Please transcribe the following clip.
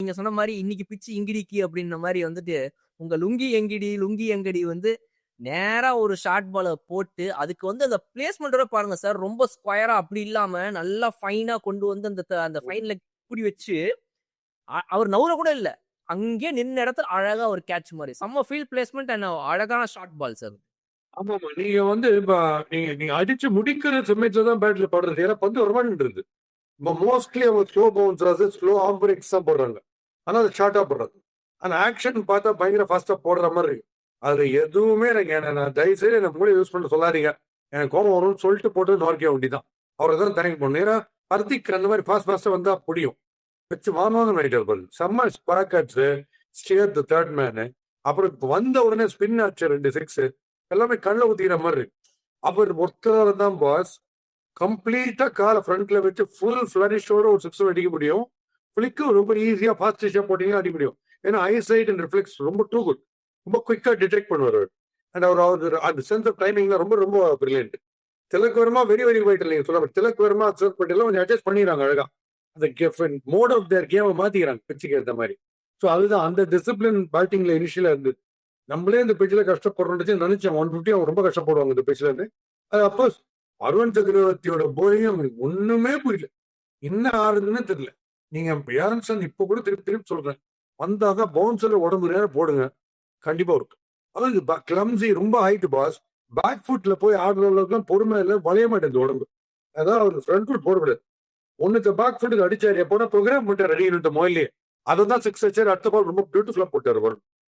நீங்க சொன்ன மாரி இன்னைக்கு பிச்சு இங்கிடிக்கு அப்படின்ன மாரி வந்துட்டு, உங்க லுங்கி எங்கிடி, லுங்கி எங்கடி வந்து நேரா ஒரு ஷார்ட் பால போட்டு, அதுக்கு வந்து அந்த பிளேஸ்மெண்ட்டோட பாருங்க சார். ரொம்ப ஸ்கொயரா அப்படி இல்லாம, நல்லா ஃபைனா கொண்டு வந்து அந்த ஃபைன் லெக் இப்படி வச்சு, அவர் நவுர கூட இல்ல. அங்கேயே நின்ன இடத்துல அழகா ஒரு கேட்ச் மாரி. செம்ம ஃபீல்ட் பிளேஸ்மென்ட் அண்ட் அழகான ஷார்ட் பால் சார். ஆமாமா. நீங்க வந்து இப்ப நீங்க நீங்க அடிச்சு முடிக்கிற சமயத்துல தான் பேட்ல படுறது. ஏன்னா பந்து வரமாட்டேன்ருது. இப்ப மோஸ்ட்லி அவங்க slow bouncers, slow arm breaks தான் போடுறாங்க. ஆனா அது ஷார்ட்டா போடுறாங்க. ஆனா ஆக்ஷன் பார்த்தா பயங்கர ஃபாஸ்ட்டா போடுற மாரி இருக்கு. அதுல எதுவுமே எனக்கு நான் தயவுசெய்து என்ன மூளைய யூஸ் பண்ண சொல்லாதீங்க. எனக்கு கோபம் வரும்னு சொல்லிட்டு போட்டு நொறுக்கிய வேண்டியதான். அவர தான் தேங்க் பண்ணணும். ஏன்னா ஹர்திக் அந்த மாரி ஃபாஸ்ட்டா வந்தா புடியும். வச்சு வாங்குவாங்கன்னு ஆயிட்டாரு பாருங்க. செம்ம ஸ்பார்க் ஆச்சு. Steer the third menu. அப்புறம் இப்ப வந்த உடனே ஸ்பின் ஆச்சு 2 6 எல்லாமே கண்ல ஊத்திக்கிற மாரி இருக்கு. அவர் ஒருத்தரால தான் பாஸ் கம்ப்ளீட்டா கால ஃப்ரண்ட்ல வச்சு ஃபுல் ஃபிளரிஷோட ஒரு 6 அடிக்க முடியும். ஃபிளிக்கும் ரொம்ப ஈஸியா ஃபாஸ்டிஷா போட்டீங்கன்னா அடிக்க முடியும். ஏன்னா ஐசைட் அண்ட் ரிஃப்ளெக்ஸ் ரொம்ப டூ குட். ரொம்ப குயிக்கா டிடெக்ட் பண்ணுவார் அவர். அண்ட் அவர் அந்த சென்ஸ் ஆஃப் டைமிங்ல ரொம்ப ரொம்ப brilliant. Tilak Varma very very vital நீங்க சொல்ல திலக் வர்மா அக்சர் பட்டேல் கொஞ்சம் அட்ஜஸ்ட் பண்ணிடுறாங்க அழகா. அந்த மோட் ஆஃப் தேர் கேமை மாத்திக்கிறாங்க பிச்சுக்கு ஏற்ற மாதிரி. ஸோ அதுதான் அந்த டிசிப்ளின் பேட்டிங்ல இனிஷியலா இருந்து நம்மளே இந்த பிச்சில் கஷ்டப்படுறோம் நினைச்சேன் 150 அவங்க ரொம்ப கஷ்டப்படுவாங்க இந்த பிச்சில் இருந்து. அது அப்போஸ் அருண் சக்கரவர்த்தியோட போலியும் ஒண்ணுமே புரியல. என்ன ஆறுதுன்னு தெரியல. நீங்க யாரன்சன் இப்ப கூட திருப்பி திருப்பி சொல்றேன். வந்தாங்க பவுன்சர் உடம்பு நேரம் போடுங்க. கண்டிப்பா இருக்கு. அதாவது கிளம்சி ரொம்ப ஹைட் பாஸ். பேக் ஃபுட்ல போய் ஆடுறவங்களுக்குலாம் பொறுமை இல்லை வளைய மாட்டேங்குது உடம்பு. அதான் அவர் ஃப்ரண்ட் ஃபுட் போடக்கூடாது. ஒண்ணுக்கு பேக் ஃபுட்டுக்கு அடிச்சாரு எப்போனா ப்ரோக்ராம் பண்ணிட்டார் ரெடி மொயிலே. அதை தான் 6 அடிச்சாரு. அடுத்த பால் ரொம்ப பியூட்டிஃபுல்லா போட்டாரு வரும்.